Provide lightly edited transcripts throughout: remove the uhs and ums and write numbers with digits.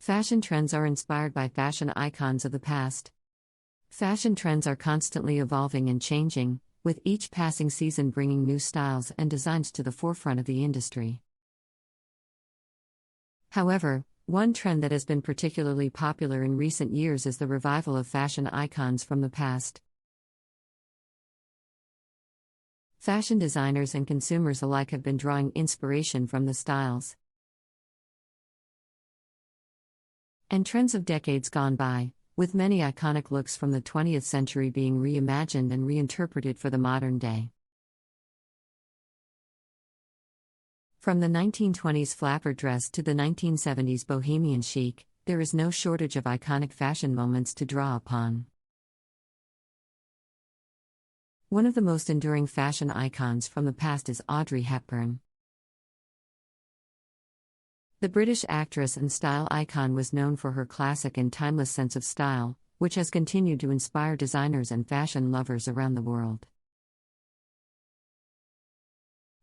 Fashion trends are inspired by fashion icons of the past. Fashion trends are constantly evolving and changing, with each passing season bringing new styles and designs to the forefront of the industry. However, one trend that has been particularly popular in recent years is the revival of fashion icons from the past. Fashion designers and consumers alike have been drawing inspiration from the styles and trends of decades gone by, with many iconic looks from the 20th century being reimagined and reinterpreted for the modern day. From the 1920s flapper dress to the 1970s bohemian chic, there is no shortage of iconic fashion moments to draw upon. One of the most enduring fashion icons from the past is Audrey Hepburn. The British actress and style icon was known for her classic and timeless sense of style, which has continued to inspire designers and fashion lovers around the world.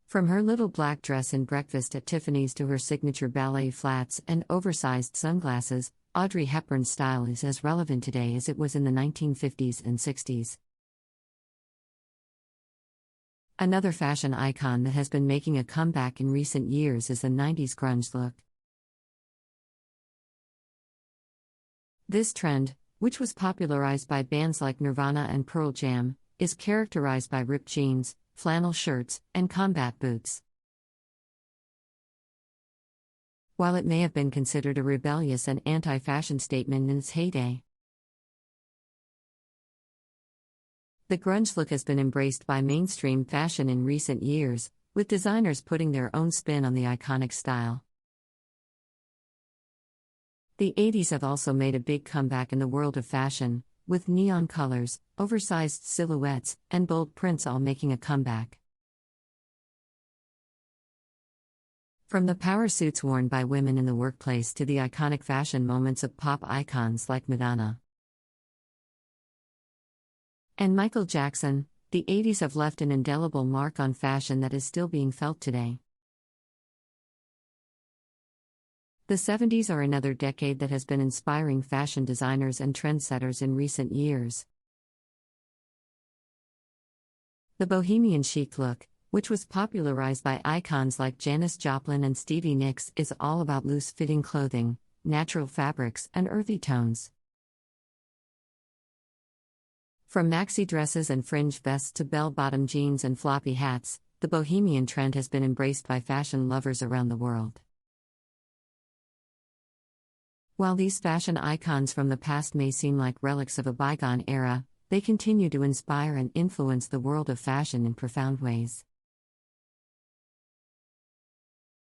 From her little black dress in Breakfast at Tiffany's to her signature ballet flats and oversized sunglasses, Audrey Hepburn's style is as relevant today as it was in the 1950s and 60s. Another fashion icon that has been making a comeback in recent years is the 90s grunge look. This trend, which was popularized by bands like Nirvana and Pearl Jam, is characterized by ripped jeans, flannel shirts, and combat boots. While it may have been considered a rebellious and anti-fashion statement in its heyday, the grunge look has been embraced by mainstream fashion in recent years, with designers putting their own spin on the iconic style. The 80s have also made a big comeback in the world of fashion, with neon colors, oversized silhouettes, and bold prints all making a comeback. From the power suits worn by women in the workplace to the iconic fashion moments of pop icons like Madonna and Michael Jackson, the 80s have left an indelible mark on fashion that is still being felt today. The 70s are another decade that has been inspiring fashion designers and trendsetters in recent years. The bohemian chic look, which was popularized by icons like Janis Joplin and Stevie Nicks, is all about loose-fitting clothing, natural fabrics, and earthy tones. From maxi dresses and fringe vests to bell-bottom jeans and floppy hats, the bohemian trend has been embraced by fashion lovers around the world. While these fashion icons from the past may seem like relics of a bygone era, they continue to inspire and influence the world of fashion in profound ways.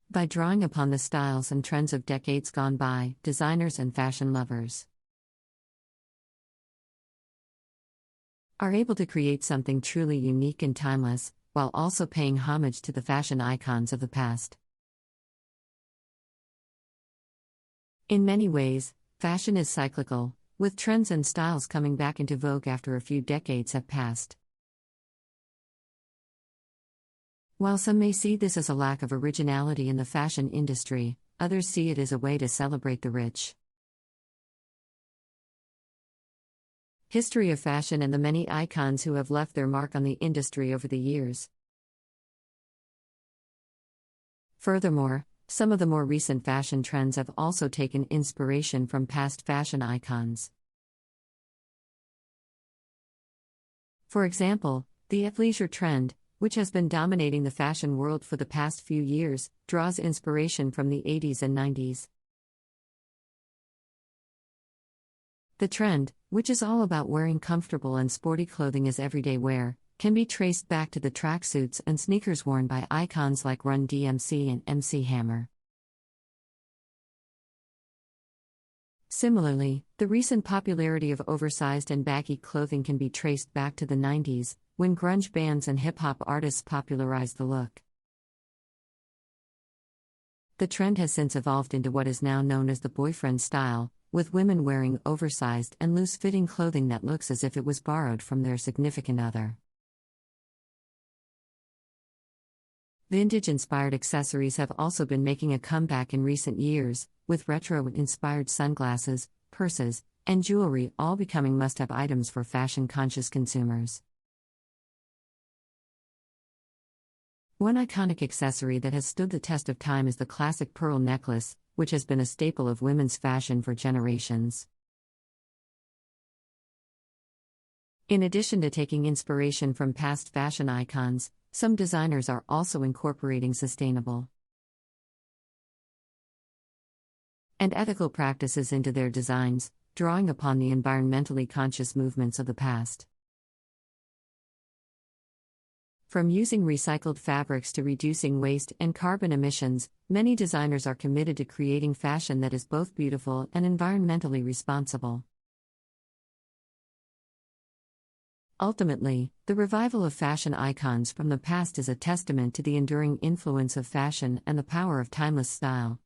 By drawing upon the styles and trends of decades gone by, designers and fashion lovers are able to create something truly unique and timeless, while also paying homage to the fashion icons of the past. In many ways, fashion is cyclical, with trends and styles coming back into vogue after a few decades have passed. While some may see this as a lack of originality in the fashion industry, others see it as a way to celebrate the rich history of fashion and the many icons who have left their mark on the industry over the years. Furthermore, some of the more recent fashion trends have also taken inspiration from past fashion icons. For example, the athleisure trend, which has been dominating the fashion world for the past few years, draws inspiration from the 80s and 90s. The trend, which is all about wearing comfortable and sporty clothing as everyday wear, can be traced back to the tracksuits and sneakers worn by icons like Run DMC and MC Hammer. Similarly, the recent popularity of oversized and baggy clothing can be traced back to the 90s, when grunge bands and hip-hop artists popularized the look. The trend has since evolved into what is now known as the boyfriend style, with women wearing oversized and loose-fitting clothing that looks as if it was borrowed from their significant other. Vintage-inspired accessories have also been making a comeback in recent years, with retro-inspired sunglasses, purses, and jewelry all becoming must-have items for fashion-conscious consumers. One iconic accessory that has stood the test of time is the classic pearl necklace, which has been a staple of women's fashion for generations. In addition to taking inspiration from past fashion icons, some designers are also incorporating sustainable and ethical practices into their designs, drawing upon the environmentally conscious movements of the past. From using recycled fabrics to reducing waste and carbon emissions, many designers are committed to creating fashion that is both beautiful and environmentally responsible. Ultimately, the revival of fashion icons from the past is a testament to the enduring influence of fashion and the power of timeless style.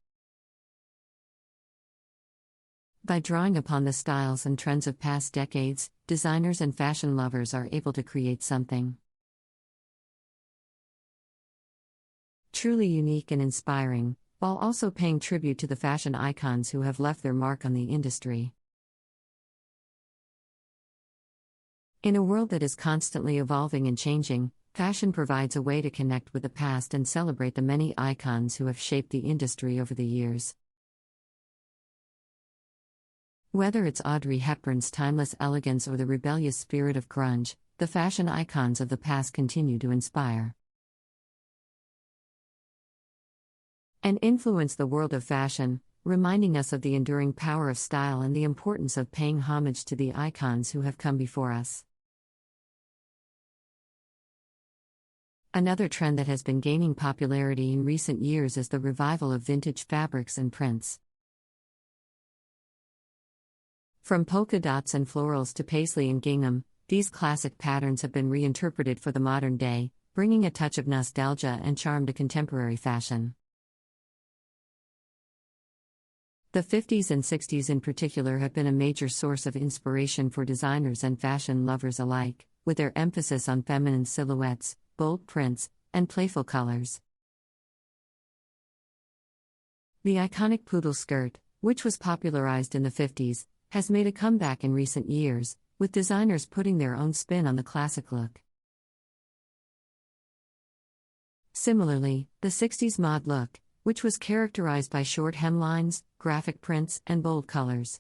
By drawing upon the styles and trends of past decades, designers and fashion lovers are able to create something truly unique and inspiring, while also paying tribute to the fashion icons who have left their mark on the industry. In a world that is constantly evolving and changing, fashion provides a way to connect with the past and celebrate the many icons who have shaped the industry over the years. Whether it's Audrey Hepburn's timeless elegance or the rebellious spirit of grunge, the fashion icons of the past continue to inspire and influence the world of fashion, reminding us of the enduring power of style and the importance of paying homage to the icons who have come before us. Another trend that has been gaining popularity in recent years is the revival of vintage fabrics and prints. From polka dots and florals to paisley and gingham, these classic patterns have been reinterpreted for the modern day, bringing a touch of nostalgia and charm to contemporary fashion. The 50s and 60s in particular have been a major source of inspiration for designers and fashion lovers alike, with their emphasis on feminine silhouettes, bold prints, and playful colors. The iconic poodle skirt, which was popularized in the 50s, has made a comeback in recent years, with designers putting their own spin on the classic look. Similarly, the 60s mod look, which was characterized by short hemlines, graphic prints, and bold colors,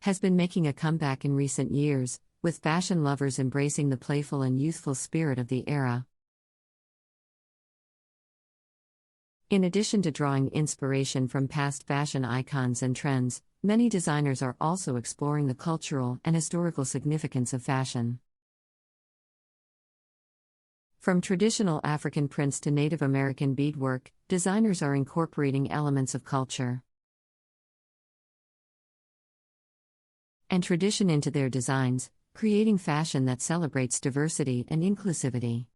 has been making a comeback in recent years, with fashion lovers embracing the playful and youthful spirit of the era. In addition to drawing inspiration from past fashion icons and trends, many designers are also exploring the cultural and historical significance of fashion. From traditional African prints to Native American beadwork, designers are incorporating elements of culture and tradition into their designs, creating fashion that celebrates diversity and inclusivity.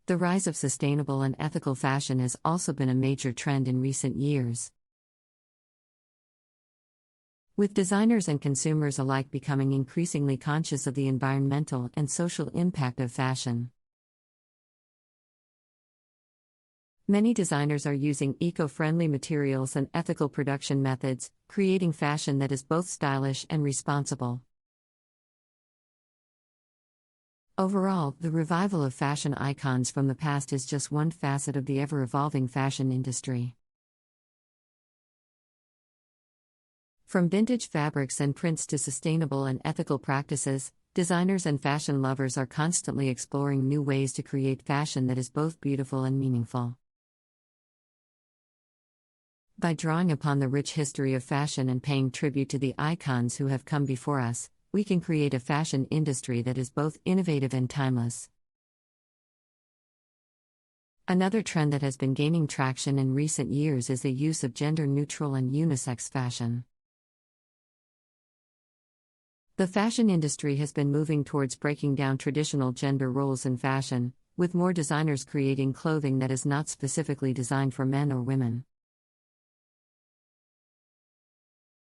The rise of sustainable and ethical fashion has also been a major trend in recent years, with designers and consumers alike becoming increasingly conscious of the environmental and social impact of fashion. Many designers are using eco-friendly materials and ethical production methods, creating fashion that is both stylish and responsible. Overall, the revival of fashion icons from the past is just one facet of the ever-evolving fashion industry. From vintage fabrics and prints to sustainable and ethical practices, designers and fashion lovers are constantly exploring new ways to create fashion that is both beautiful and meaningful. By drawing upon the rich history of fashion and paying tribute to the icons who have come before us, we can create a fashion industry that is both innovative and timeless. Another trend that has been gaining traction in recent years is the use of gender-neutral and unisex fashion. The fashion industry has been moving towards breaking down traditional gender roles in fashion, with more designers creating clothing that is not specifically designed for men or women.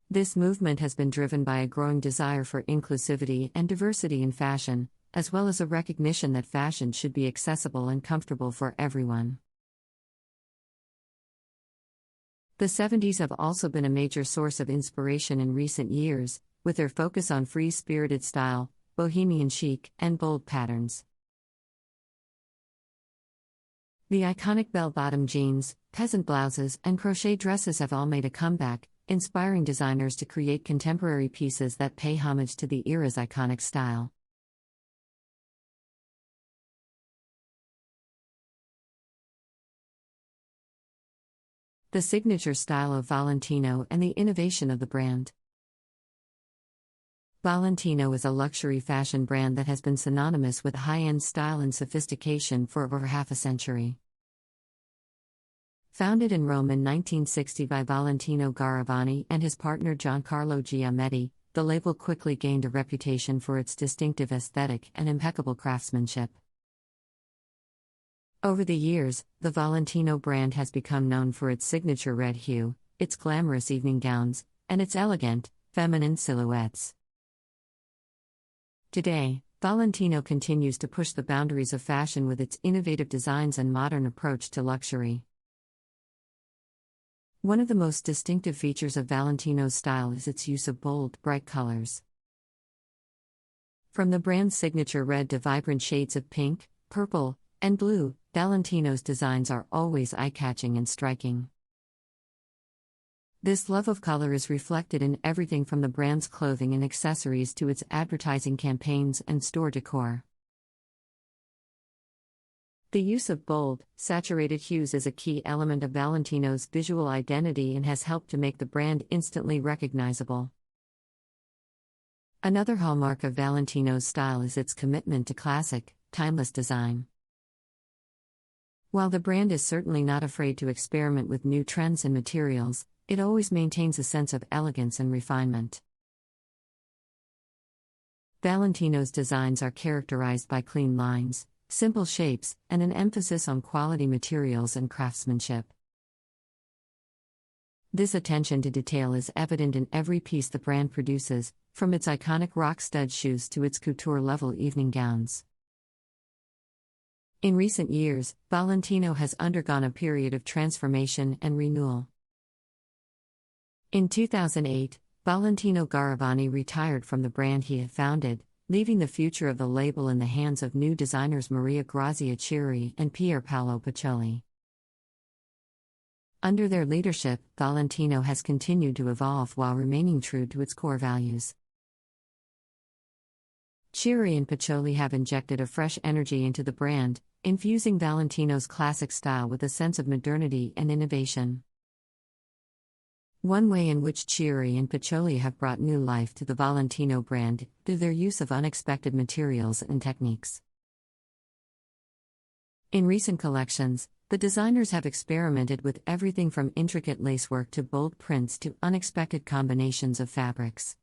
This movement has been driven by a growing desire for inclusivity and diversity in fashion, as well as a recognition that fashion should be accessible and comfortable for everyone. The 70s have also been a major source of inspiration in recent years, with their focus on free-spirited style, bohemian chic, and bold patterns. The iconic bell-bottom jeans, peasant blouses, and crochet dresses have all made a comeback, inspiring designers to create contemporary pieces that pay homage to the era's iconic style. The signature style of Valentino and the innovation of the brand. Valentino is a luxury fashion brand that has been synonymous with high-end style and sophistication for over half a century. Founded in Rome in 1960 by Valentino Garavani and his partner Giancarlo Giametti, the label quickly gained a reputation for its distinctive aesthetic and impeccable craftsmanship. Over the years, the Valentino brand has become known for its signature red hue, its glamorous evening gowns, and its elegant, feminine silhouettes. Today, Valentino continues to push the boundaries of fashion with its innovative designs and modern approach to luxury. One of the most distinctive features of Valentino's style is its use of bold, bright colors. From the brand's signature red to vibrant shades of pink, purple, and blue, Valentino's designs are always eye-catching and striking. This love of color is reflected in everything from the brand's clothing and accessories to its advertising campaigns and store decor. The use of bold, saturated hues is a key element of Valentino's visual identity and has helped to make the brand instantly recognizable. Another hallmark of Valentino's style is its commitment to classic, timeless design. While the brand is certainly not afraid to experiment with new trends and materials, it always maintains a sense of elegance and refinement. Valentino's designs are characterized by clean lines, simple shapes, and an emphasis on quality materials and craftsmanship. This attention to detail is evident in every piece the brand produces, from its iconic rock stud shoes to its couture-level evening gowns. In recent years, Valentino has undergone a period of transformation and renewal. In 2008, Valentino Garavani retired from the brand he had founded, leaving the future of the label in the hands of new designers Maria Grazia Chieri and Pier Paolo Pacioli. Under their leadership, Valentino has continued to evolve while remaining true to its core values. Chieri and Pacioli have injected a fresh energy into the brand, infusing Valentino's classic style with a sense of modernity and innovation. One way in which Chieri and Pacioli have brought new life to the Valentino brand through their use of unexpected materials and techniques. In recent collections, the designers have experimented with everything from intricate lacework to bold prints to unexpected combinations of fabrics.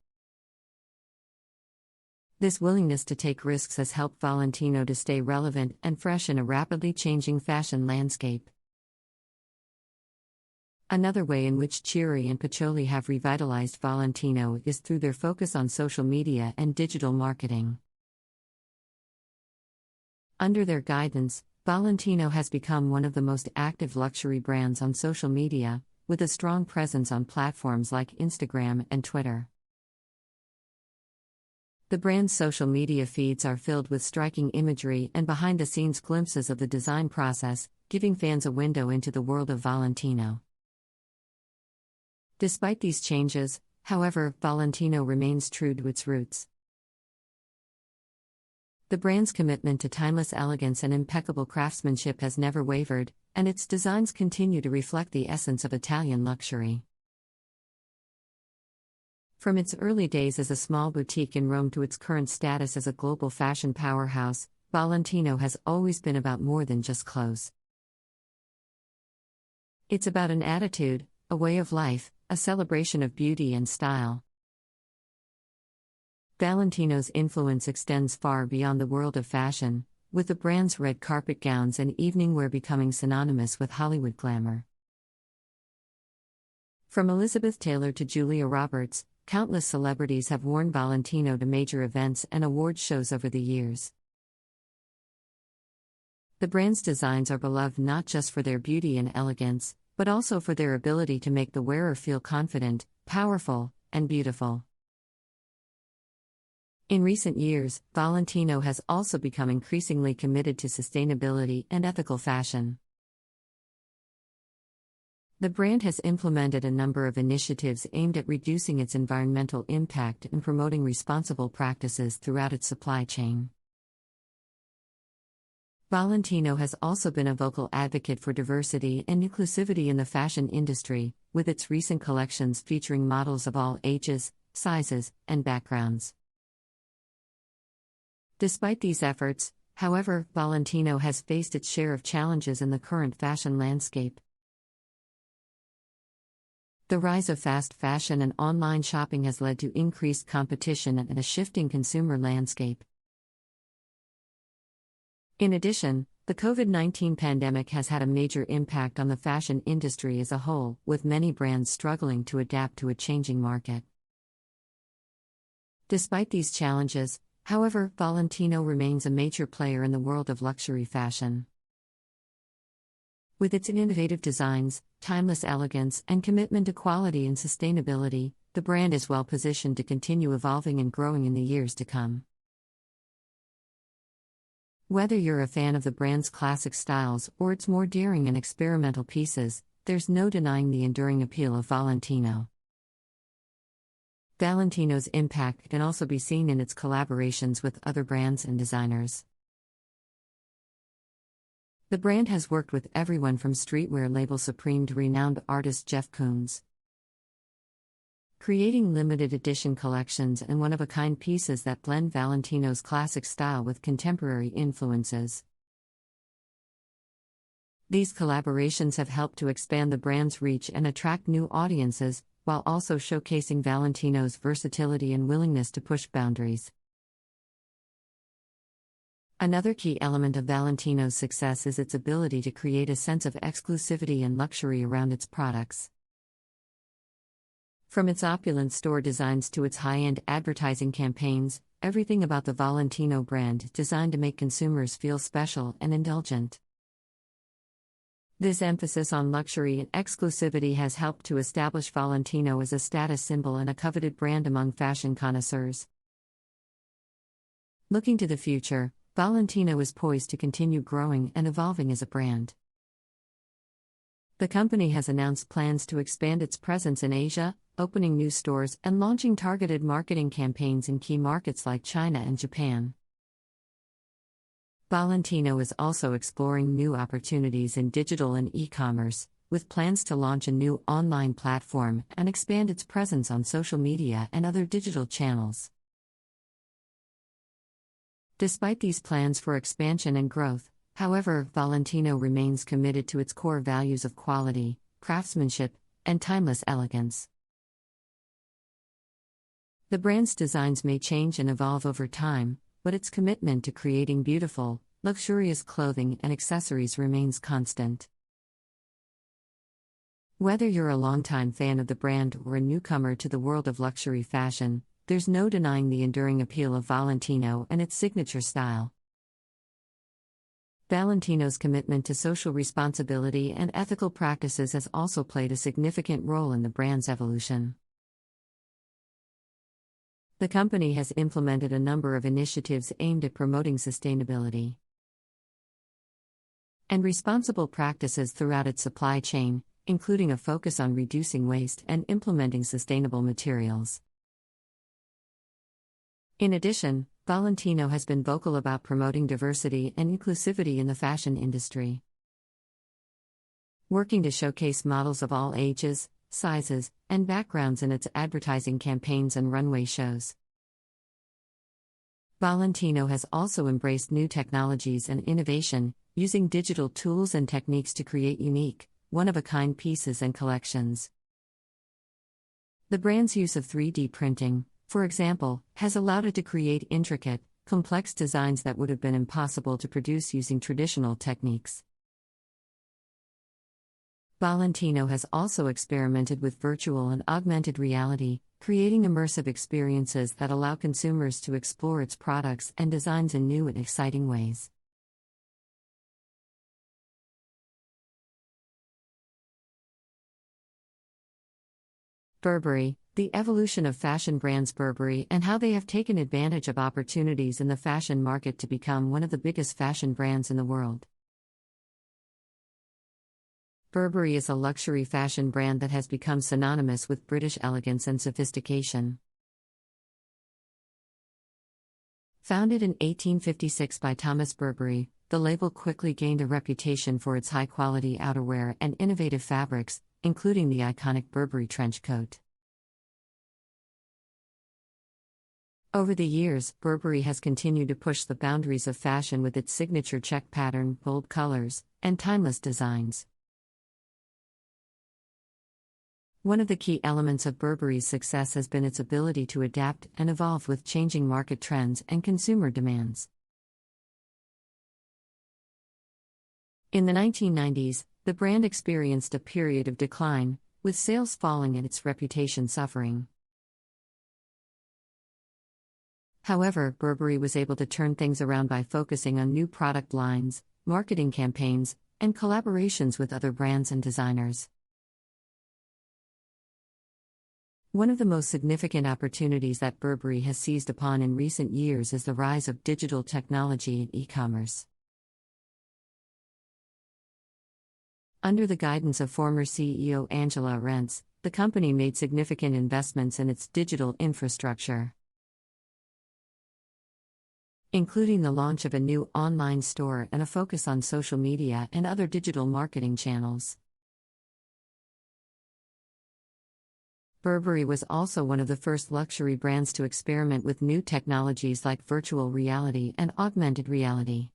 This willingness to take risks has helped Valentino to stay relevant and fresh in a rapidly changing fashion landscape. Another way in which Chieri and Pacioli have revitalized Valentino is through their focus on social media and digital marketing. Under their guidance, Valentino has become one of the most active luxury brands on social media, with a strong presence on platforms like Instagram and Twitter. The brand's social media feeds are filled with striking imagery and behind-the-scenes glimpses of the design process, giving fans a window into the world of Valentino. Despite these changes, however, Valentino remains true to its roots. The brand's commitment to timeless elegance and impeccable craftsmanship has never wavered, and its designs continue to reflect the essence of Italian luxury. From its early days as a small boutique in Rome to its current status as a global fashion powerhouse, Valentino has always been about more than just clothes. It's about an attitude, a way of life, a celebration of beauty and style. Valentino's influence extends far beyond the world of fashion, with the brand's red carpet gowns and evening wear becoming synonymous with Hollywood glamour. From Elizabeth Taylor to Julia Roberts, countless celebrities have worn Valentino to major events and award shows over the years. The brand's designs are beloved not just for their beauty and elegance, but also for their ability to make the wearer feel confident, powerful, and beautiful. In recent years, Valentino has also become increasingly committed to sustainability and ethical fashion. The brand has implemented a number of initiatives aimed at reducing its environmental impact and promoting responsible practices throughout its supply chain. Valentino has also been a vocal advocate for diversity and inclusivity in the fashion industry, with its recent collections featuring models of all ages, sizes, and backgrounds. Despite these efforts, however, Valentino has faced its share of challenges in the current fashion landscape. The rise of fast fashion and online shopping has led to increased competition and a shifting consumer landscape. In addition, the COVID-19 pandemic has had a major impact on the fashion industry as a whole, with many brands struggling to adapt to a changing market. Despite these challenges, however, Valentino remains a major player in the world of luxury fashion. With its innovative designs, timeless elegance, and commitment to quality and sustainability, the brand is well positioned to continue evolving and growing in the years to come. Whether you're a fan of the brand's classic styles or its more daring and experimental pieces, there's no denying the enduring appeal of Valentino. Valentino's impact can also be seen in its collaborations with other brands and designers. The brand has worked with everyone from streetwear label Supreme to renowned artist Jeff Koons, creating limited edition collections and one-of-a-kind pieces that blend Valentino's classic style with contemporary influences. These collaborations have helped to expand the brand's reach and attract new audiences, while also showcasing Valentino's versatility and willingness to push boundaries. Another key element of Valentino's success is its ability to create a sense of exclusivity and luxury around its products. From its opulent store designs to its high-end advertising campaigns, everything about the Valentino brand is designed to make consumers feel special and indulgent. This emphasis on luxury and exclusivity has helped to establish Valentino as a status symbol and a coveted brand among fashion connoisseurs. Looking to the future, Valentino is poised to continue growing and evolving as a brand. The company has announced plans to expand its presence in Asia, opening new stores and launching targeted marketing campaigns in key markets like China and Japan. Valentino is also exploring new opportunities in digital and e-commerce, with plans to launch a new online platform and expand its presence on social media and other digital channels. Despite these plans for expansion and growth, however, Valentino remains committed to its core values of quality, craftsmanship, and timeless elegance. The brand's designs may change and evolve over time, but its commitment to creating beautiful, luxurious clothing and accessories remains constant. Whether you're a longtime fan of the brand or a newcomer to the world of luxury fashion, there's no denying the enduring appeal of Valentino and its signature style. Valentino's commitment to social responsibility and ethical practices has also played a significant role in the brand's evolution. The company has implemented a number of initiatives aimed at promoting sustainability and responsible practices throughout its supply chain, including a focus on reducing waste and implementing sustainable materials. In addition, Valentino has been vocal about promoting diversity and inclusivity in the fashion industry, working to showcase models of all ages, sizes, and backgrounds in its advertising campaigns and runway shows. Valentino has also embraced new technologies and innovation, using digital tools and techniques to create unique, one-of-a-kind pieces and collections. The brand's use of 3D printing, for example, has allowed it to create intricate, complex designs that would have been impossible to produce using traditional techniques. Valentino has also experimented with virtual and augmented reality, creating immersive experiences that allow consumers to explore its products and designs in new and exciting ways. Burberry, the evolution of fashion brands Burberry and how they have taken advantage of opportunities in the fashion market to become one of the biggest fashion brands in the world. Burberry is a luxury fashion brand that has become synonymous with British elegance and sophistication. Founded in 1856 by Thomas Burberry, the label quickly gained a reputation for its high-quality outerwear and innovative fabrics, including the iconic Burberry trench coat. Over the years, Burberry has continued to push the boundaries of fashion with its signature check pattern, bold colors, and timeless designs. One of the key elements of Burberry's success has been its ability to adapt and evolve with changing market trends and consumer demands. In the 1990s, the brand experienced a period of decline, with sales falling and its reputation suffering. However, Burberry was able to turn things around by focusing on new product lines, marketing campaigns, and collaborations with other brands and designers. One of the most significant opportunities that Burberry has seized upon in recent years is the rise of digital technology and e-commerce. Under the guidance of former CEO Angela Ahrendts, the company made significant investments in its digital infrastructure, including the launch of a new online store and a focus on social media and other digital marketing channels. Burberry was also one of the first luxury brands to experiment with new technologies like virtual reality and augmented reality,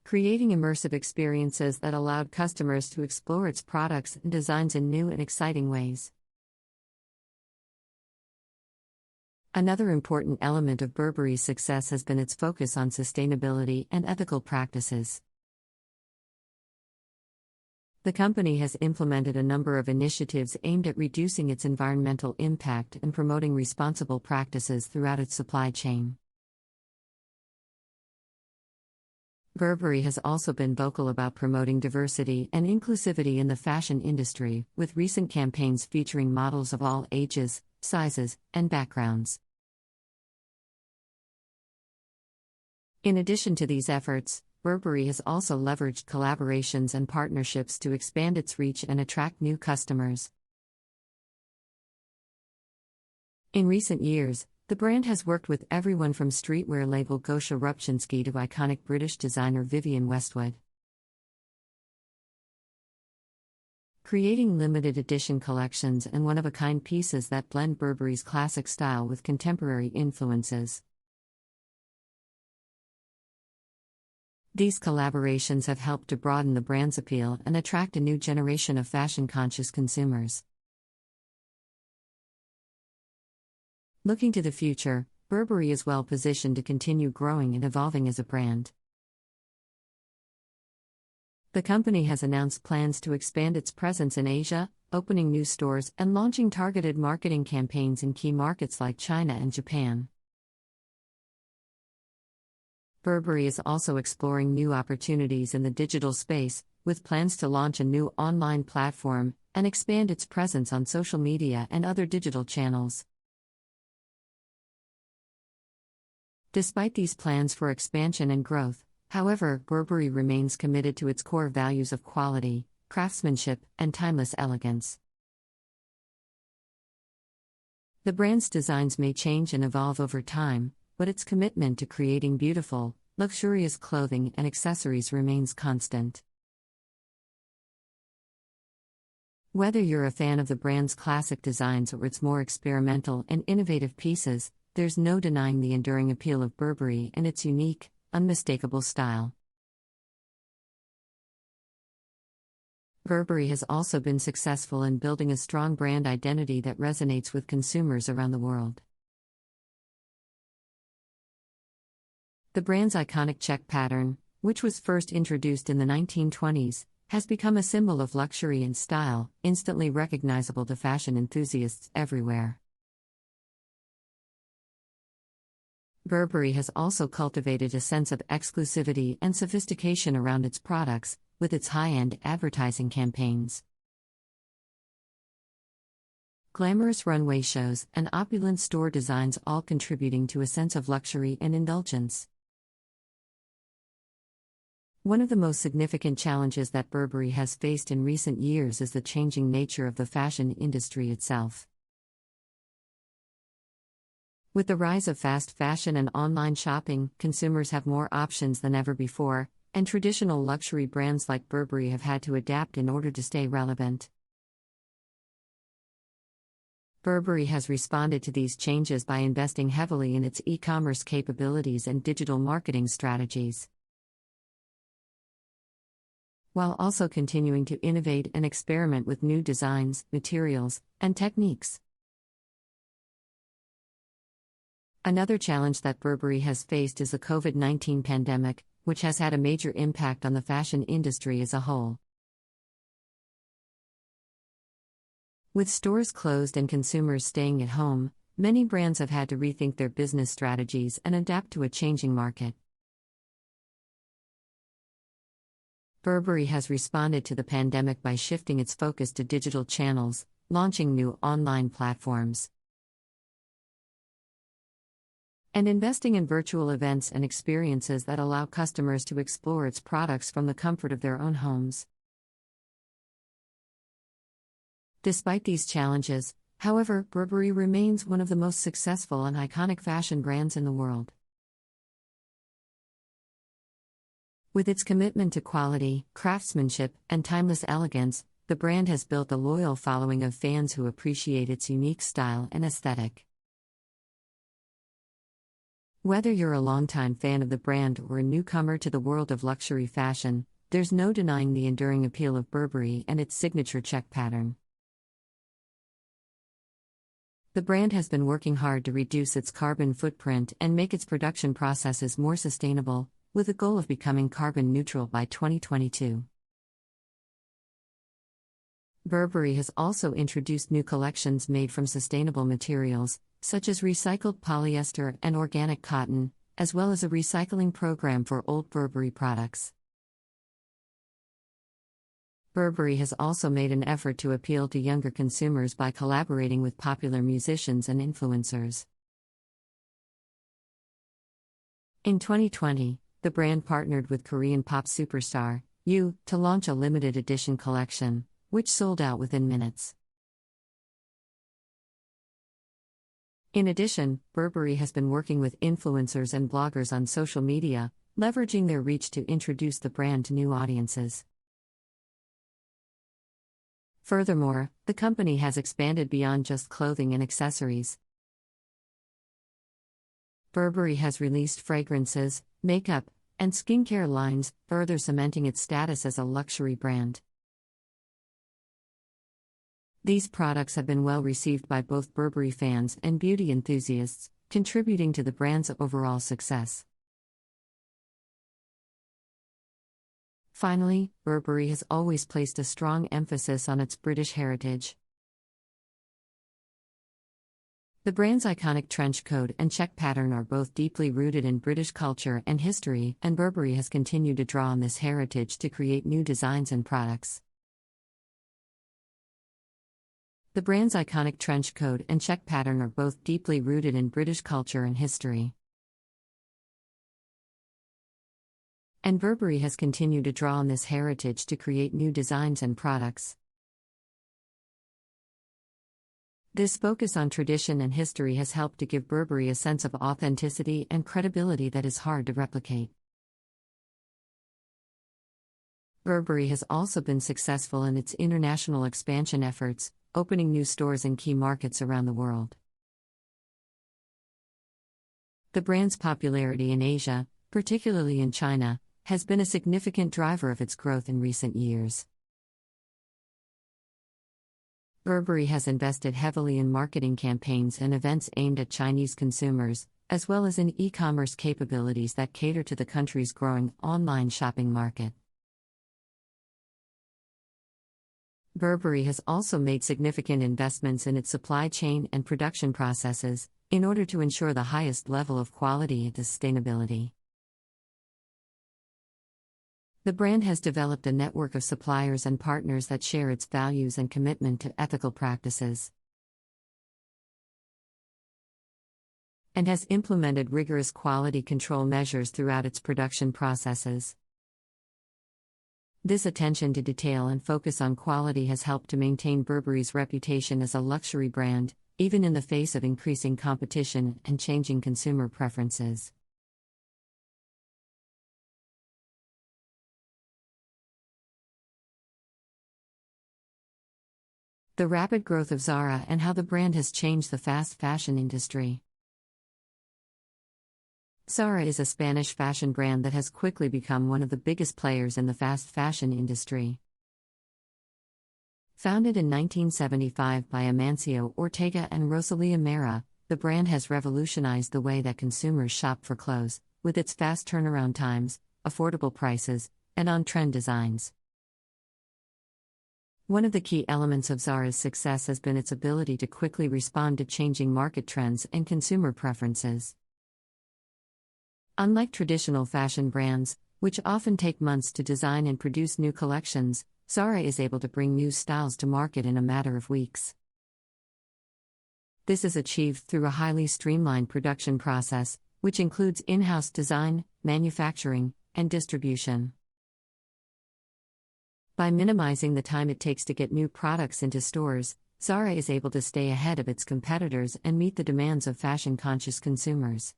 creating immersive experiences that allowed customers to explore its products and designs in new and exciting ways. Another important element of Burberry's success has been its focus on sustainability and ethical practices. The company has implemented a number of initiatives aimed at reducing its environmental impact and promoting responsible practices throughout its supply chain. Burberry has also been vocal about promoting diversity and inclusivity in the fashion industry, with recent campaigns featuring models of all ages, sizes, and backgrounds. In addition to these efforts, Burberry has also leveraged collaborations and partnerships to expand its reach and attract new customers. In recent years, the brand has worked with everyone from streetwear label Gosha Rubchinskiy to iconic British designer Vivienne Westwood, creating limited edition collections and one-of-a-kind pieces that blend Burberry's classic style with contemporary influences. These collaborations have helped to broaden the brand's appeal and attract a new generation of fashion-conscious consumers. Looking to the future, Burberry is well positioned to continue growing and evolving as a brand. The company has announced plans to expand its presence in Asia, opening new stores and launching targeted marketing campaigns in key markets like China and Japan. Burberry is also exploring new opportunities in the digital space, with plans to launch a new online platform and expand its presence on social media and other digital channels. Despite these plans for expansion and growth, however, Burberry remains committed to its core values of quality, craftsmanship, and timeless elegance. The brand's designs may change and evolve over time, but its commitment to creating beautiful, luxurious clothing and accessories remains constant. Whether you're a fan of the brand's classic designs or its more experimental and innovative pieces, there's no denying the enduring appeal of Burberry and its unique, unmistakable style. Burberry has also been successful in building a strong brand identity that resonates with consumers around the world. The brand's iconic check pattern, which was first introduced in the 1920s, has become a symbol of luxury and style, instantly recognizable to fashion enthusiasts everywhere. Burberry has also cultivated a sense of exclusivity and sophistication around its products, with its high-end advertising campaigns. glamorous runway shows, and opulent store designs, all contributing to a sense of luxury and indulgence. One of the most significant challenges that Burberry has faced in recent years is the changing nature of the fashion industry itself. With the rise of fast fashion and online shopping, consumers have more options than ever before, and traditional luxury brands like Burberry have had to adapt in order to stay relevant. Burberry has responded to these changes by investing heavily in its e-commerce capabilities and digital marketing strategies, while also continuing to innovate and experiment with new designs, materials, and techniques. Another challenge that Burberry has faced is the COVID-19 pandemic, which has had a major impact on the fashion industry as a whole. With stores closed and consumers staying at home, many brands have had to rethink their business strategies and adapt to a changing market. Burberry has responded to the pandemic by shifting its focus to digital channels, launching new online platforms, and investing in virtual events and experiences that allow customers to explore its products from the comfort of their own homes. Despite these challenges, however, Burberry remains one of the most successful and iconic fashion brands in the world. With its commitment to quality, craftsmanship, and timeless elegance, the brand has built a loyal following of fans who appreciate its unique style and aesthetic. Whether you're a longtime fan of the brand or a newcomer to the world of luxury fashion, there's no denying the enduring appeal of Burberry and its signature check pattern. The brand has been working hard to reduce its carbon footprint and make its production processes more sustainable, with a goal of becoming carbon neutral by 2022. Burberry has also introduced new collections made from sustainable materials, such as recycled polyester and organic cotton, as well as a recycling program for old Burberry products. Burberry has also made an effort to appeal to younger consumers by collaborating with popular musicians and influencers. In 2020, the brand partnered with Korean pop superstar IU to launch a limited edition collection, which sold out within minutes. In addition, Burberry has been working with influencers and bloggers on social media, leveraging their reach to introduce the brand to new audiences. Furthermore, the company has expanded beyond just clothing and accessories. Burberry has released fragrances, makeup, and skincare lines, further cementing its status as a luxury brand. These products have been well received by both Burberry fans and beauty enthusiasts, contributing to the brand's overall success. Finally, Burberry has always placed a strong emphasis on its British heritage. The brand's iconic trench coat and check pattern are both deeply rooted in British culture and history, and Burberry has continued to draw on this heritage to create new designs and products. The brand's iconic trench coat and check pattern are both deeply rooted in British culture and history, and Burberry has continued to draw on this heritage to create new designs and products. This focus on tradition and history has helped to give Burberry a sense of authenticity and credibility that is hard to replicate. Burberry has also been successful in its international expansion efforts, opening new stores in key markets around the world. The brand's popularity in Asia, particularly in China, has been a significant driver of its growth in recent years. Burberry has invested heavily in marketing campaigns and events aimed at Chinese consumers, as well as in e-commerce capabilities that cater to the country's growing online shopping market. Burberry has also made significant investments in its supply chain and production processes, in order to ensure the highest level of quality and sustainability. The brand has developed a network of suppliers and partners that share its values and commitment to ethical practices. and has implemented rigorous quality control measures throughout its production processes. This attention to detail and focus on quality has helped to maintain Burberry's reputation as a luxury brand, even in the face of increasing competition and changing consumer preferences. The rapid growth of Zara and how the brand has changed the fast fashion industry. Zara is a Spanish fashion brand that has quickly become one of the biggest players in the fast fashion industry. Founded in 1975 by Amancio Ortega and Rosalía Mera, the brand has revolutionized the way that consumers shop for clothes, with its fast turnaround times, affordable prices, and on-trend designs. One of the key elements of Zara's success has been its ability to quickly respond to changing market trends and consumer preferences. Unlike traditional fashion brands, which often take months to design and produce new collections, Zara is able to bring new styles to market in a matter of weeks. This is achieved through a highly streamlined production process, which includes in-house design, manufacturing, and distribution. By minimizing the time it takes to get new products into stores, Zara is able to stay ahead of its competitors and meet the demands of fashion-conscious consumers.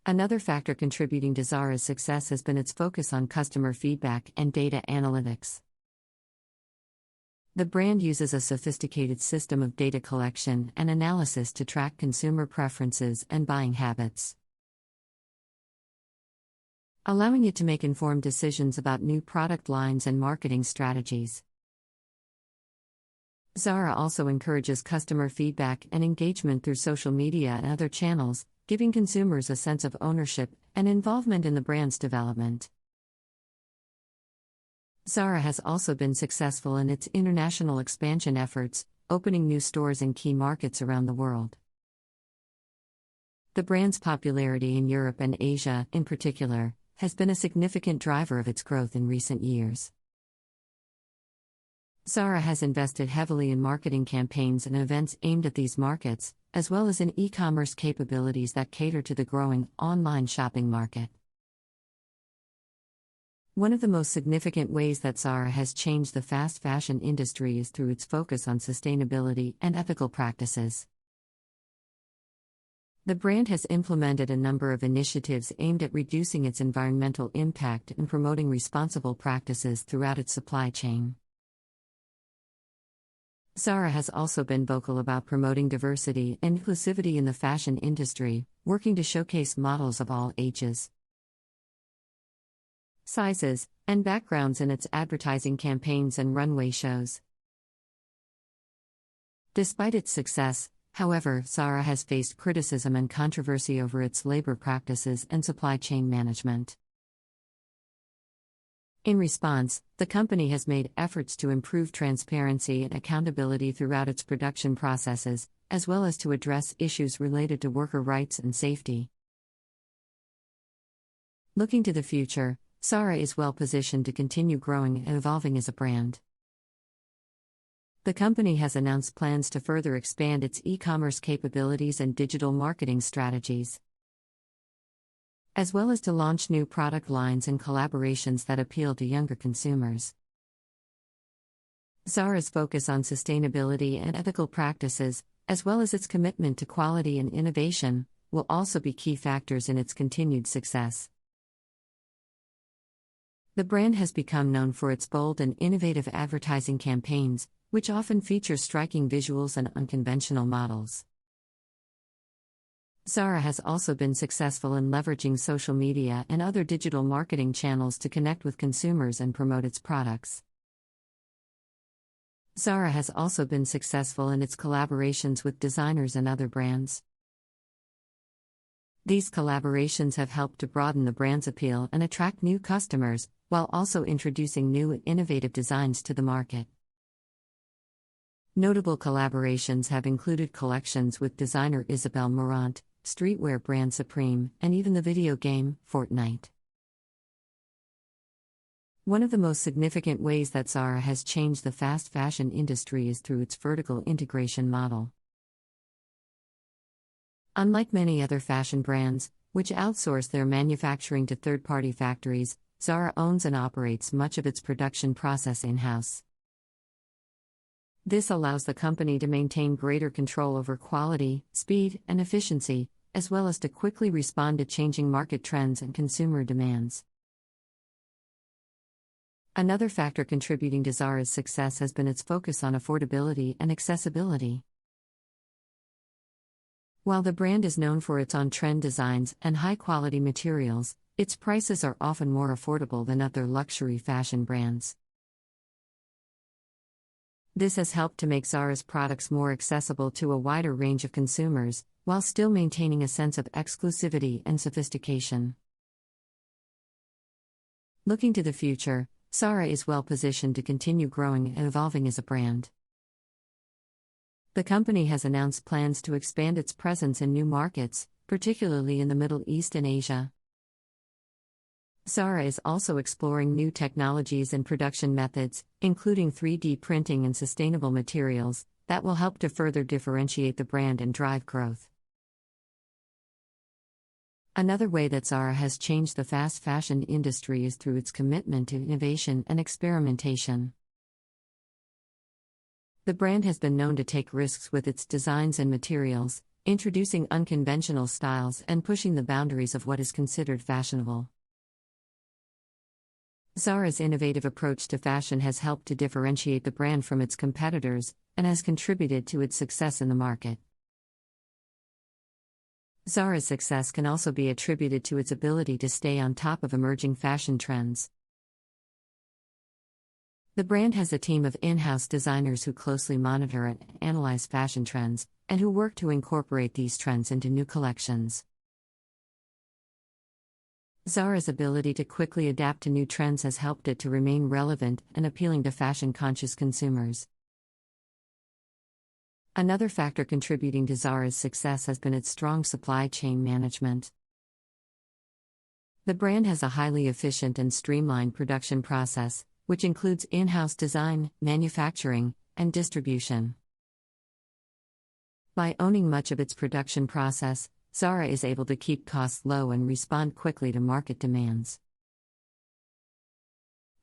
Another factor contributing to Zara's success has been its focus on customer feedback and data analytics. The brand uses a sophisticated system of data collection and analysis to track consumer preferences and buying habits, allowing it to make informed decisions about new product lines and marketing strategies. Zara also encourages customer feedback and engagement through social media and other channels, giving consumers a sense of ownership and involvement in the brand's development. Zara has also been successful in its international expansion efforts, opening new stores in key markets around the world. The brand's popularity in Europe and Asia, in particular, has been a significant driver of its growth in recent years. Zara has invested heavily in marketing campaigns and events aimed at these markets, as well as in e-commerce capabilities that cater to the growing online shopping market. One of the most significant ways that Zara has changed the fast fashion industry is through its focus on sustainability and ethical practices. The brand has implemented a number of initiatives aimed at reducing its environmental impact and promoting responsible practices throughout its supply chain. Zara has also been vocal about promoting diversity and inclusivity in the fashion industry, working to showcase models of all ages, sizes, and backgrounds in its advertising campaigns and runway shows. Despite its success, however, Zara has faced criticism and controversy over its labor practices and supply chain management. In response, the company has made efforts to improve transparency and accountability throughout its production processes, as well as to address issues related to worker rights and safety. Looking to the future, Zara is well positioned to continue growing and evolving as a brand. The company has announced plans to further expand its e-commerce capabilities and digital marketing strategies, as well as to launch new product lines and collaborations that appeal to younger consumers. Zara's focus on sustainability and ethical practices, as well as its commitment to quality and innovation, will also be key factors in its continued success. The brand has become known for its bold and innovative advertising campaigns, which often feature striking visuals and unconventional models. Zara has also been successful in leveraging social media and other digital marketing channels to connect with consumers and promote its products. Zara has also been successful in its collaborations with designers and other brands. These collaborations have helped to broaden the brand's appeal and attract new customers, while also introducing new and innovative designs to the market. Notable collaborations have included collections with designer Isabel Marant, streetwear brand Supreme, and even the video game, Fortnite. One of the most significant ways that Zara has changed the fast fashion industry is through its vertical integration model. Unlike many other fashion brands, which outsource their manufacturing to third-party factories, Zara owns and operates much of its production process in-house. This allows the company to maintain greater control over quality, speed, and efficiency, as well as to quickly respond to changing market trends and consumer demands. Another factor contributing to Zara's success has been its focus on affordability and accessibility. While the brand is known for its on-trend designs and high-quality materials, its prices are often more affordable than other luxury fashion brands. This has helped to make Zara's products more accessible to a wider range of consumers, while still maintaining a sense of exclusivity and sophistication. Looking to the future, Zara is well positioned to continue growing and evolving as a brand. The company has announced plans to expand its presence in new markets, particularly in the Middle East and Asia. Zara is also exploring new technologies and production methods, including 3D printing and sustainable materials, that will help to further differentiate the brand and drive growth. Another way that Zara has changed the fast fashion industry is through its commitment to innovation and experimentation. The brand has been known to take risks with its designs and materials, introducing unconventional styles and pushing the boundaries of what is considered fashionable. Zara's innovative approach to fashion has helped to differentiate the brand from its competitors and has contributed to its success in the market. Zara's success can also be attributed to its ability to stay on top of emerging fashion trends. The brand has a team of in-house designers who closely monitor and analyze fashion trends, and who work to incorporate these trends into new collections. Zara's ability to quickly adapt to new trends has helped it to remain relevant and appealing to fashion-conscious consumers. Another factor contributing to Zara's success has been its strong supply chain management. The brand has a highly efficient and streamlined production process, which includes in-house design, manufacturing, and distribution. By owning much of its production process, Zara is able to keep costs low and respond quickly to market demands.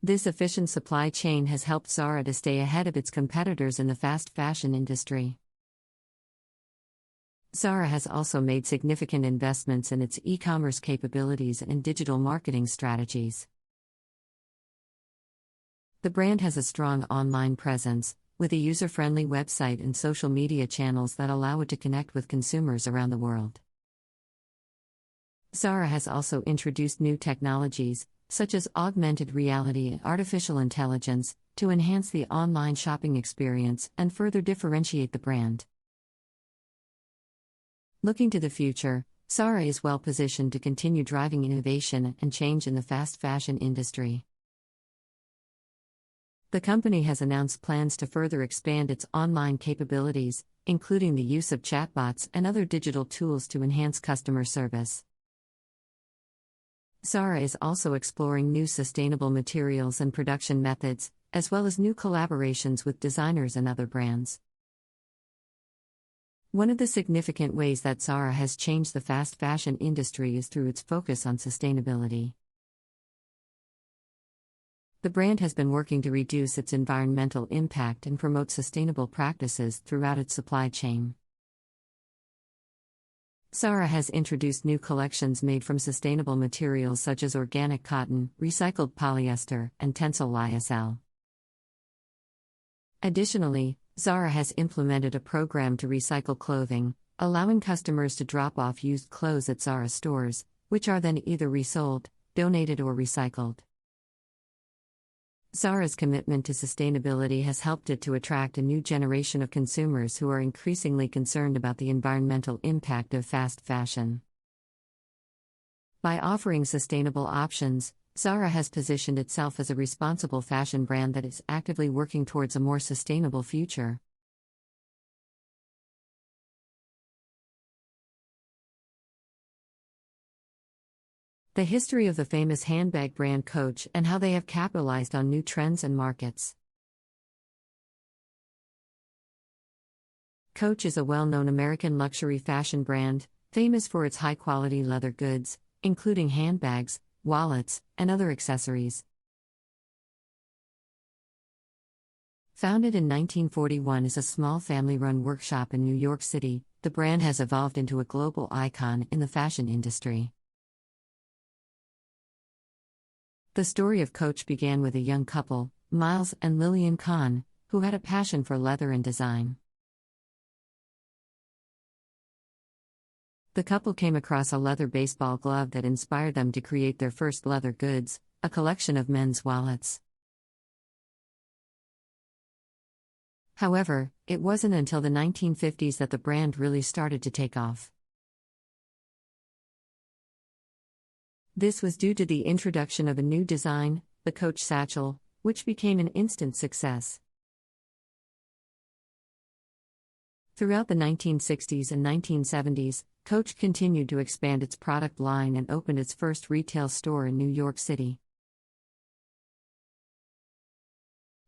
This efficient supply chain has helped Zara to stay ahead of its competitors in the fast fashion industry. Zara has also made significant investments in its e-commerce capabilities and digital marketing strategies. The brand has a strong online presence, with a user-friendly website and social media channels that allow it to connect with consumers around the world. Zara has also introduced new technologies, such as augmented reality and artificial intelligence, to enhance the online shopping experience and further differentiate the brand. Looking to the future, Zara is well positioned to continue driving innovation and change in the fast fashion industry. The company has announced plans to further expand its online capabilities, including the use of chatbots and other digital tools to enhance customer service. Zara is also exploring new sustainable materials and production methods, as well as new collaborations with designers and other brands. One of the significant ways that Zara has changed the fast fashion industry is through its focus on sustainability. The brand has been working to reduce its environmental impact and promote sustainable practices throughout its supply chain. Zara has introduced new collections made from sustainable materials such as organic cotton, recycled polyester, and Tencel lyocell. Additionally, Zara has implemented a program to recycle clothing, allowing customers to drop off used clothes at Zara stores, which are then either resold, donated, or recycled. Zara's commitment to sustainability has helped it to attract a new generation of consumers who are increasingly concerned about the environmental impact of fast fashion. By offering sustainable options, Zara has positioned itself as a responsible fashion brand that is actively working towards a more sustainable future. The history of the famous handbag brand Coach and how they have capitalized on new trends and markets. Coach is a well-known American luxury fashion brand, famous for its high-quality leather goods, including handbags, wallets, and other accessories. Founded in 1941 as a small family-run workshop in New York City, the brand has evolved into a global icon in the fashion industry. The story of Coach began with a young couple, Miles and Lillian Kahn, who had a passion for leather and design. The couple came across a leather baseball glove that inspired them to create their first leather goods, a collection of men's wallets. However, it wasn't until the 1950s that the brand really started to take off. This was due to the introduction of a new design, the Coach Satchel, which became an instant success. Throughout the 1960s and 1970s, Coach continued to expand its product line and opened its first retail store in New York City.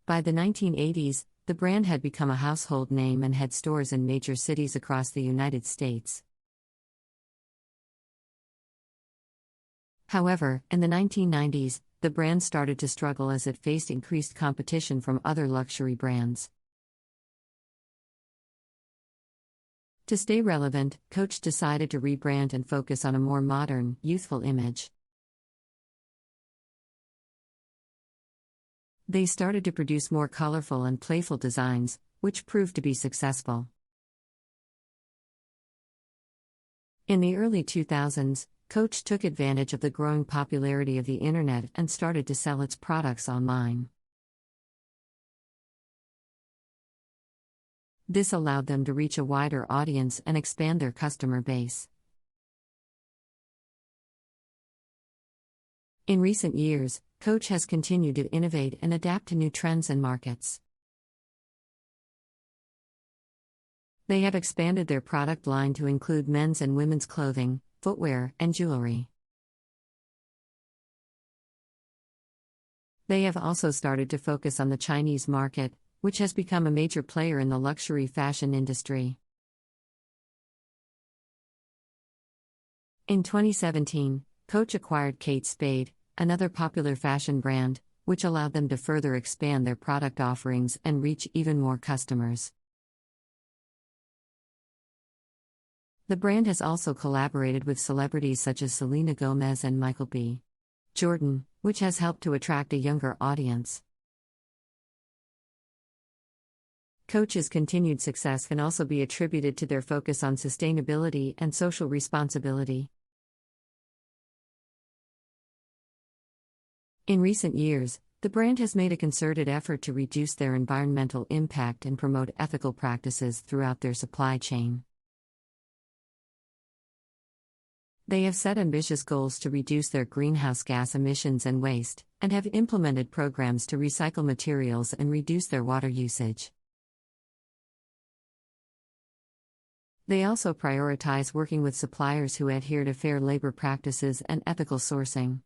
By the 1980s, the brand had become a household name and had stores in major cities across the United States. However, in the 1990s, the brand started to struggle as it faced increased competition from other luxury brands. To stay relevant, Coach decided to rebrand and focus on a more modern, youthful image. They started to produce more colorful and playful designs, which proved to be successful. In the early 2000s, Coach took advantage of the growing popularity of the internet and started to sell its products online. This allowed them to reach a wider audience and expand their customer base. In recent years, Coach has continued to innovate and adapt to new trends and markets. They have expanded their product line to include men's and women's clothing, footwear, and jewelry. They have also started to focus on the Chinese market, which has become a major player in the luxury fashion industry. In 2017, Coach acquired Kate Spade, another popular fashion brand, which allowed them to further expand their product offerings and reach even more customers. The brand has also collaborated with celebrities such as Selena Gomez and Michael B. Jordan, which has helped to attract a younger audience. Coach's continued success can also be attributed to their focus on sustainability and social responsibility. In recent years, the brand has made a concerted effort to reduce their environmental impact and promote ethical practices throughout their supply chain. They have set ambitious goals to reduce their greenhouse gas emissions and waste, and have implemented programs to recycle materials and reduce their water usage. They also prioritize working with suppliers who adhere to fair labor practices and ethical sourcing.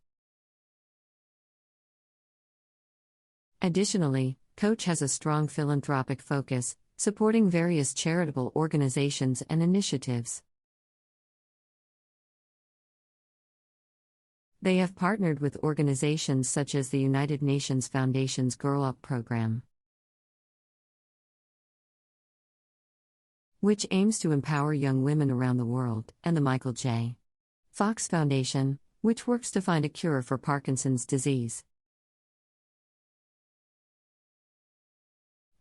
Additionally, Coach has a strong philanthropic focus, supporting various charitable organizations and initiatives. They have partnered with organizations such as the United Nations Foundation's Girl Up program, which aims to empower young women around the world, and the Michael J. Fox Foundation, which works to find a cure for Parkinson's disease.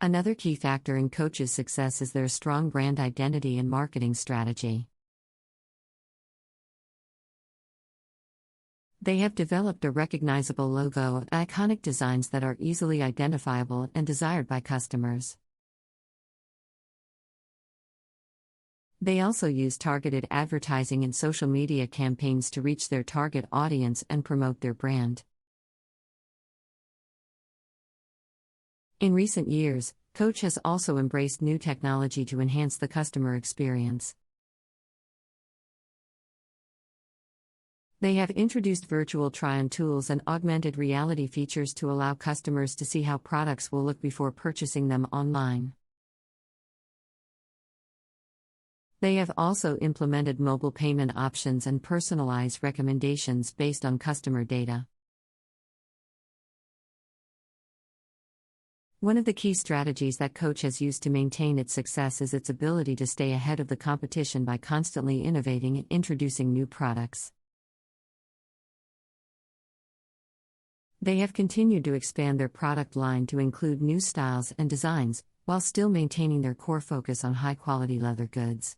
Another key factor in Coach's success is their strong brand identity and marketing strategy. They have developed a recognizable logo and iconic designs that are easily identifiable and desired by customers. They also use targeted advertising and social media campaigns to reach their target audience and promote their brand. In recent years, Coach has also embraced new technology to enhance the customer experience. They have introduced virtual try-on tools and augmented reality features to allow customers to see how products will look before purchasing them online. They have also implemented mobile payment options and personalized recommendations based on customer data. One of the key strategies that Coach has used to maintain its success is its ability to stay ahead of the competition by constantly innovating and introducing new products. They have continued to expand their product line to include new styles and designs, while still maintaining their core focus on high-quality leather goods.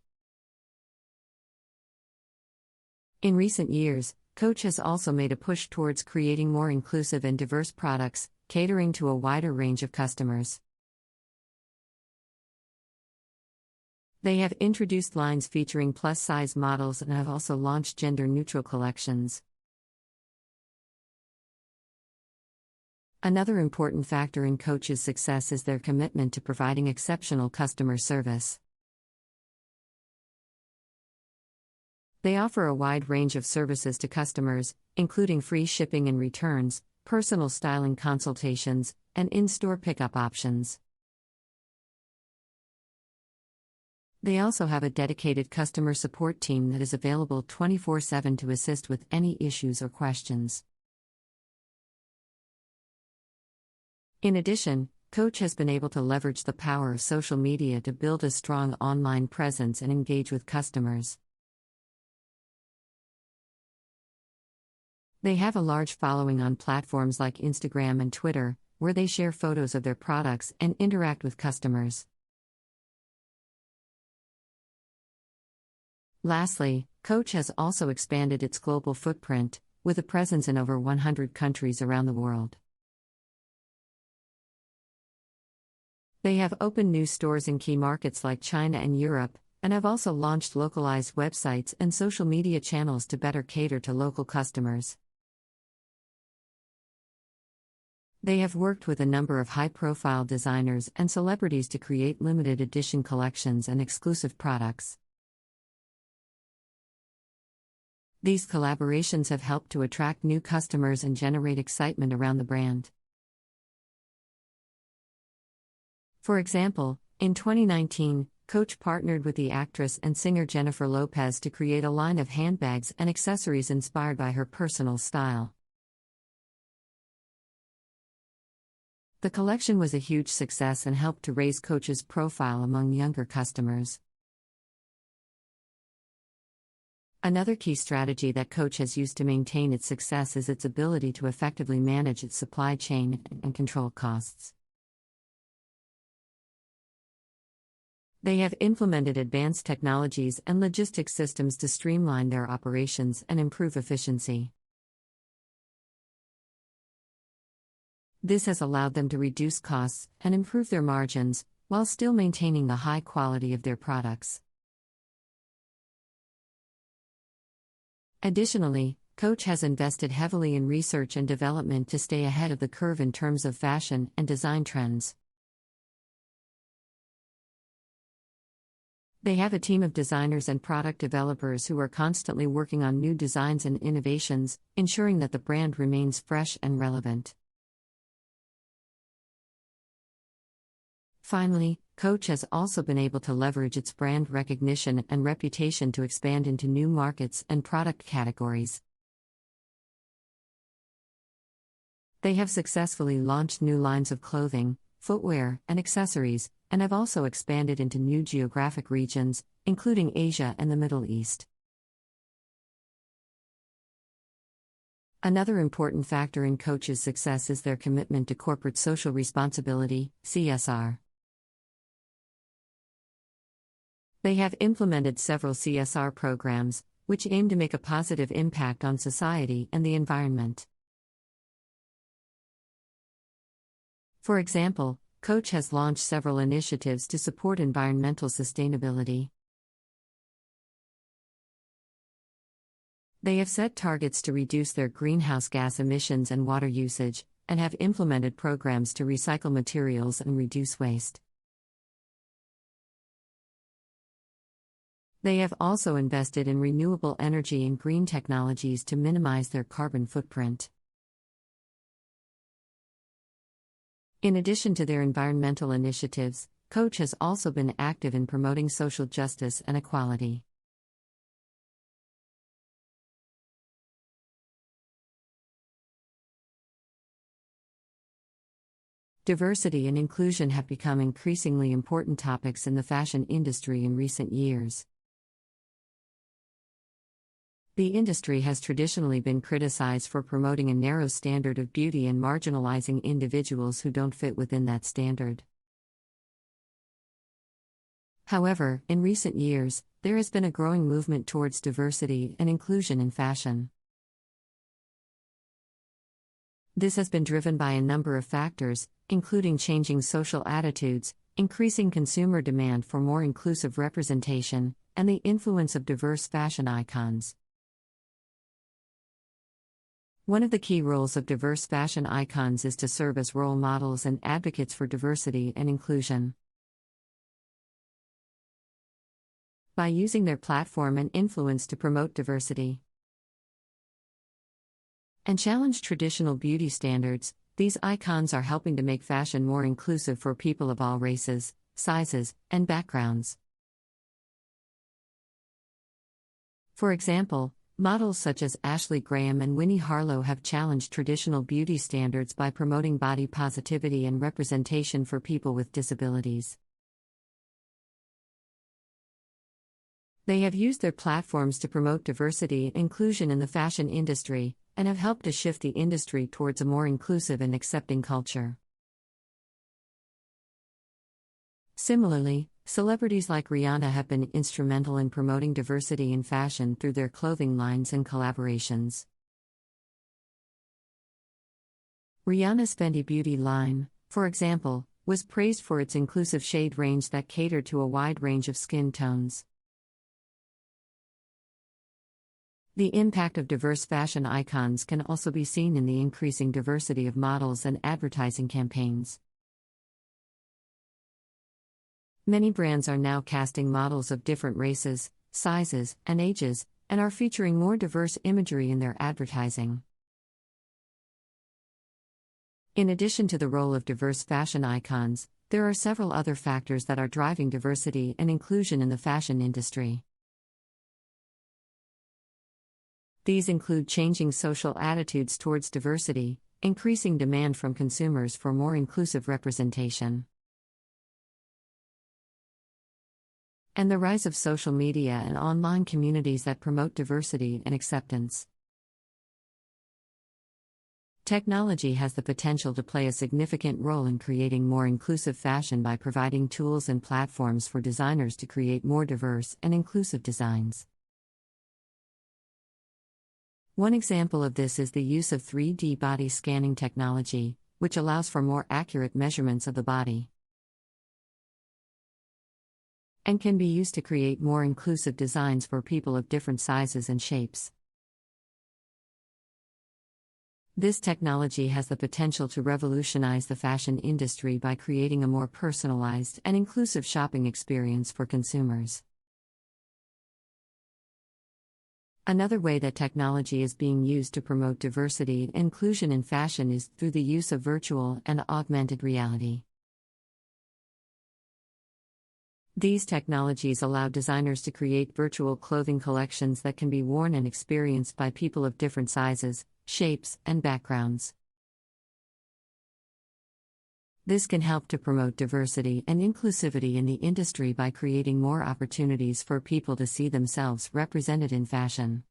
In recent years, Coach has also made a push towards creating more inclusive and diverse products, catering to a wider range of customers. They have introduced lines featuring plus-size models and have also launched gender-neutral collections. Another important factor in Coach's success is their commitment to providing exceptional customer service. They offer a wide range of services to customers, including free shipping and returns, personal styling consultations, and in-store pickup options. They also have a dedicated customer support team that is available 24/7 to assist with any issues or questions. In addition, Coach has been able to leverage the power of social media to build a strong online presence and engage with customers. They have a large following on platforms like Instagram and Twitter, where they share photos of their products and interact with customers. Lastly, Coach has also expanded its global footprint, with a presence in over 100 countries around the world. They have opened new stores in key markets like China and Europe, and have also launched localized websites and social media channels to better cater to local customers. They have worked with a number of high-profile designers and celebrities to create limited edition collections and exclusive products. These collaborations have helped to attract new customers and generate excitement around the brand. For example, in 2019, Coach partnered with the actress and singer Jennifer Lopez to create a line of handbags and accessories inspired by her personal style. The collection was a huge success and helped to raise Coach's profile among younger customers. Another key strategy that Coach has used to maintain its success is its ability to effectively manage its supply chain and control costs. They have implemented advanced technologies and logistics systems to streamline their operations and improve efficiency. This has allowed them to reduce costs and improve their margins, while still maintaining the high quality of their products. Additionally, Coach has invested heavily in research and development to stay ahead of the curve in terms of fashion and design trends. They have a team of designers and product developers who are constantly working on new designs and innovations, ensuring that the brand remains fresh and relevant. Finally, Coach has also been able to leverage its brand recognition and reputation to expand into new markets and product categories. They have successfully launched new lines of clothing, footwear, and accessories, and have also expanded into new geographic regions, including Asia and the Middle East. Another important factor in Coach's success is their commitment to corporate social responsibility, CSR. They have implemented several CSR programs, which aim to make a positive impact on society and the environment. For example, Coach has launched several initiatives to support environmental sustainability. They have set targets to reduce their greenhouse gas emissions and water usage, and have implemented programs to recycle materials and reduce waste. They have also invested in renewable energy and green technologies to minimize their carbon footprint. In addition to their environmental initiatives, Coach has also been active in promoting social justice and equality. Diversity and inclusion have become increasingly important topics in the fashion industry in recent years. The industry has traditionally been criticized for promoting a narrow standard of beauty and marginalizing individuals who don't fit within that standard. However, in recent years, there has been a growing movement towards diversity and inclusion in fashion. This has been driven by a number of factors, including changing social attitudes, increasing consumer demand for more inclusive representation, and the influence of diverse fashion icons. One of the key roles of diverse fashion icons is to serve as role models and advocates for diversity and inclusion. By using their platform and influence to promote diversity and challenge traditional beauty standards, these icons are helping to make fashion more inclusive for people of all races, sizes, and backgrounds. For example, models such as Ashley Graham and Winnie Harlow have challenged traditional beauty standards by promoting body positivity and representation for people with disabilities. They have used their platforms to promote diversity and inclusion in the fashion industry, and have helped to shift the industry towards a more inclusive and accepting culture. Similarly, celebrities like Rihanna have been instrumental in promoting diversity in fashion through their clothing lines and collaborations. Rihanna's Fenty Beauty line, for example, was praised for its inclusive shade range that catered to a wide range of skin tones. The impact of diverse fashion icons can also be seen in the increasing diversity of models and advertising campaigns. Many brands are now casting models of different races, sizes, and ages, and are featuring more diverse imagery in their advertising. In addition to the role of diverse fashion icons, there are several other factors that are driving diversity and inclusion in the fashion industry. These include changing social attitudes towards diversity, increasing demand from consumers for more inclusive representation, and the rise of social media and online communities that promote diversity and acceptance. Technology has the potential to play a significant role in creating more inclusive fashion by providing tools and platforms for designers to create more diverse and inclusive designs. One example of this is the use of 3D body scanning technology, which allows for more accurate measurements of the body and can be used to create more inclusive designs for people of different sizes and shapes. This technology has the potential to revolutionize the fashion industry by creating a more personalized and inclusive shopping experience for consumers. Another way that technology is being used to promote diversity and inclusion in fashion is through the use of virtual and augmented reality. These technologies allow designers to create virtual clothing collections that can be worn and experienced by people of different sizes, shapes, and backgrounds. This can help to promote diversity and inclusivity in the industry by creating more opportunities for people to see themselves represented in fashion.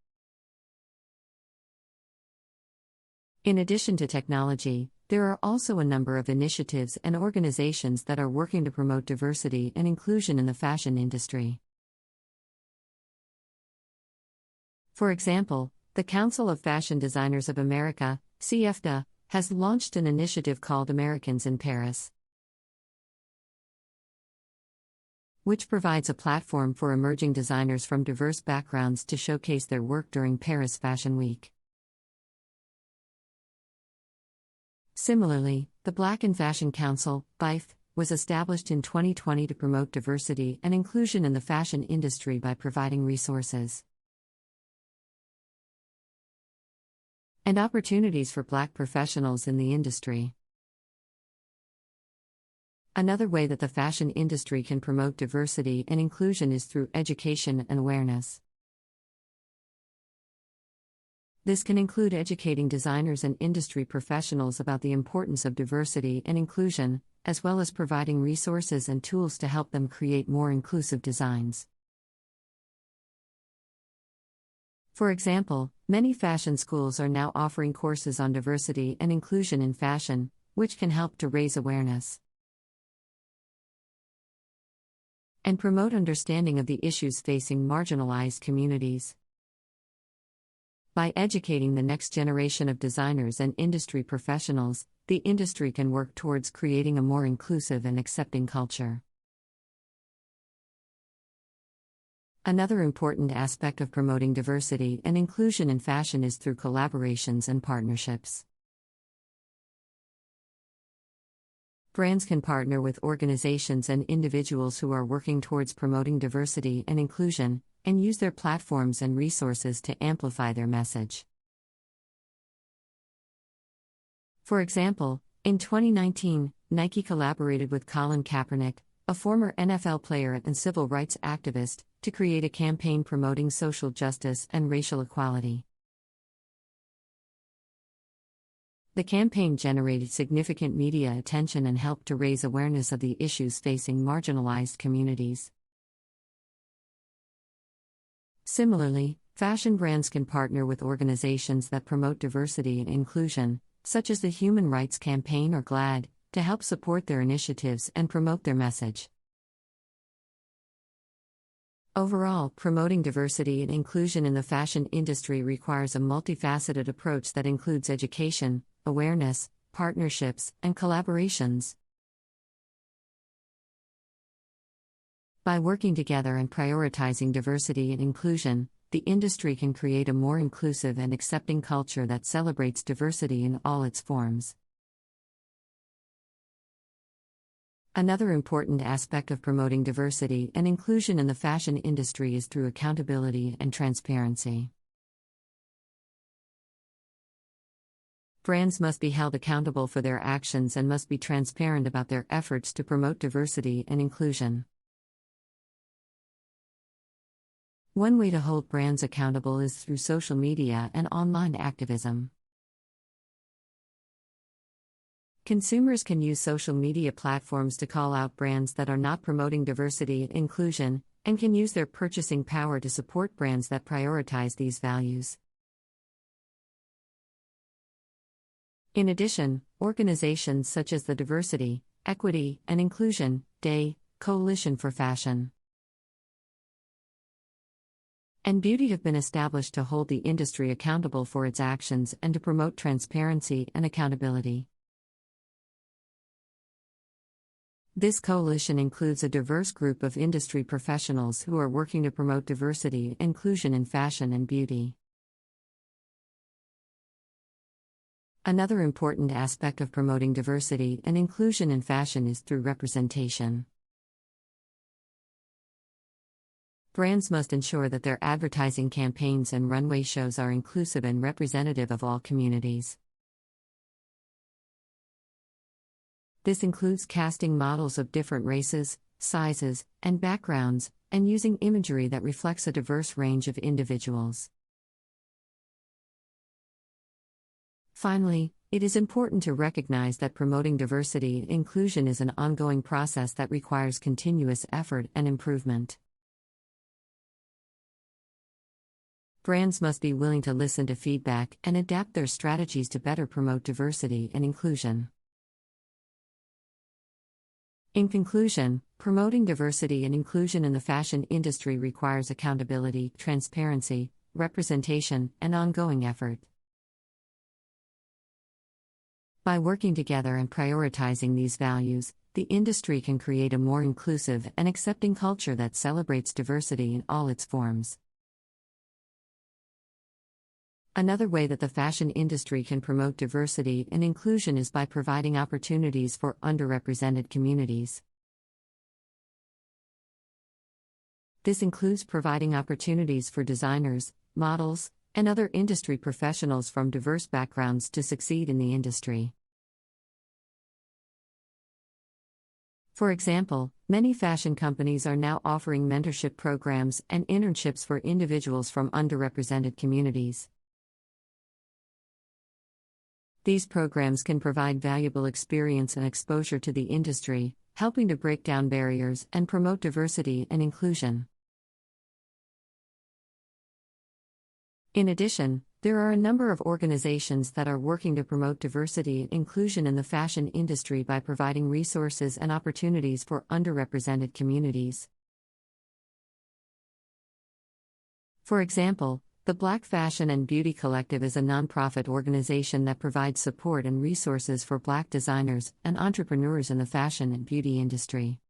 In addition to technology, there are also a number of initiatives and organizations that are working to promote diversity and inclusion in the fashion industry. For example, the Council of Fashion Designers of America, CFDA, has launched an initiative called Americans in Paris, which provides a platform for emerging designers from diverse backgrounds to showcase their work during Paris Fashion Week. Similarly, the Black in Fashion Council, BIFE, was established in 2020 to promote diversity and inclusion in the fashion industry by providing resources and opportunities for Black professionals in the industry. Another way that the fashion industry can promote diversity and inclusion is through education and awareness. This can include educating designers and industry professionals about the importance of diversity and inclusion, as well as providing resources and tools to help them create more inclusive designs. For example, many fashion schools are now offering courses on diversity and inclusion in fashion, which can help to raise awareness and promote understanding of the issues facing marginalized communities. By educating the next generation of designers and industry professionals, the industry can work towards creating a more inclusive and accepting culture. Another important aspect of promoting diversity and inclusion in fashion is through collaborations and partnerships. Brands can partner with organizations and individuals who are working towards promoting diversity and inclusion, and use their platforms and resources to amplify their message. For example, in 2019, Nike collaborated with Colin Kaepernick, a former NFL player and civil rights activist, to create a campaign promoting social justice and racial equality. The campaign generated significant media attention and helped to raise awareness of the issues facing marginalized communities. Similarly, fashion brands can partner with organizations that promote diversity and inclusion, such as the Human Rights Campaign or GLAAD, to help support their initiatives and promote their message. Overall, promoting diversity and inclusion in the fashion industry requires a multifaceted approach that includes education, awareness, partnerships, and collaborations. By working together and prioritizing diversity and inclusion, the industry can create a more inclusive and accepting culture that celebrates diversity in all its forms. Another important aspect of promoting diversity and inclusion in the fashion industry is through accountability and transparency. Brands must be held accountable for their actions and must be transparent about their efforts to promote diversity and inclusion. One way to hold brands accountable is through social media and online activism. Consumers can use social media platforms to call out brands that are not promoting diversity and inclusion, and can use their purchasing power to support brands that prioritize these values. In addition, organizations such as the Diversity, Equity, and Inclusion Day, Coalition for Fashion, and Beauty have been established to hold the industry accountable for its actions and to promote transparency and accountability. This coalition includes a diverse group of industry professionals who are working to promote diversity and inclusion in fashion and beauty. Another important aspect of promoting diversity and inclusion in fashion is through representation. Brands must ensure that their advertising campaigns and runway shows are inclusive and representative of all communities. This includes casting models of different races, sizes, and backgrounds, and using imagery that reflects a diverse range of individuals. Finally, it is important to recognize that promoting diversity and inclusion is an ongoing process that requires continuous effort and improvement. Brands must be willing to listen to feedback and adapt their strategies to better promote diversity and inclusion. In conclusion, promoting diversity and inclusion in the fashion industry requires accountability, transparency, representation, and ongoing effort. By working together and prioritizing these values, the industry can create a more inclusive and accepting culture that celebrates diversity in all its forms. Another way that the fashion industry can promote diversity and inclusion is by providing opportunities for underrepresented communities. This includes providing opportunities for designers, models, and other industry professionals from diverse backgrounds to succeed in the industry. For example, many fashion companies are now offering mentorship programs and internships for individuals from underrepresented communities. These programs can provide valuable experience and exposure to the industry, helping to break down barriers and promote diversity and inclusion. In addition, there are a number of organizations that are working to promote diversity and inclusion in the fashion industry by providing resources and opportunities for underrepresented communities. For example, the Black Fashion and Beauty Collective is a nonprofit organization that provides support and resources for Black designers and entrepreneurs in the fashion and beauty industry.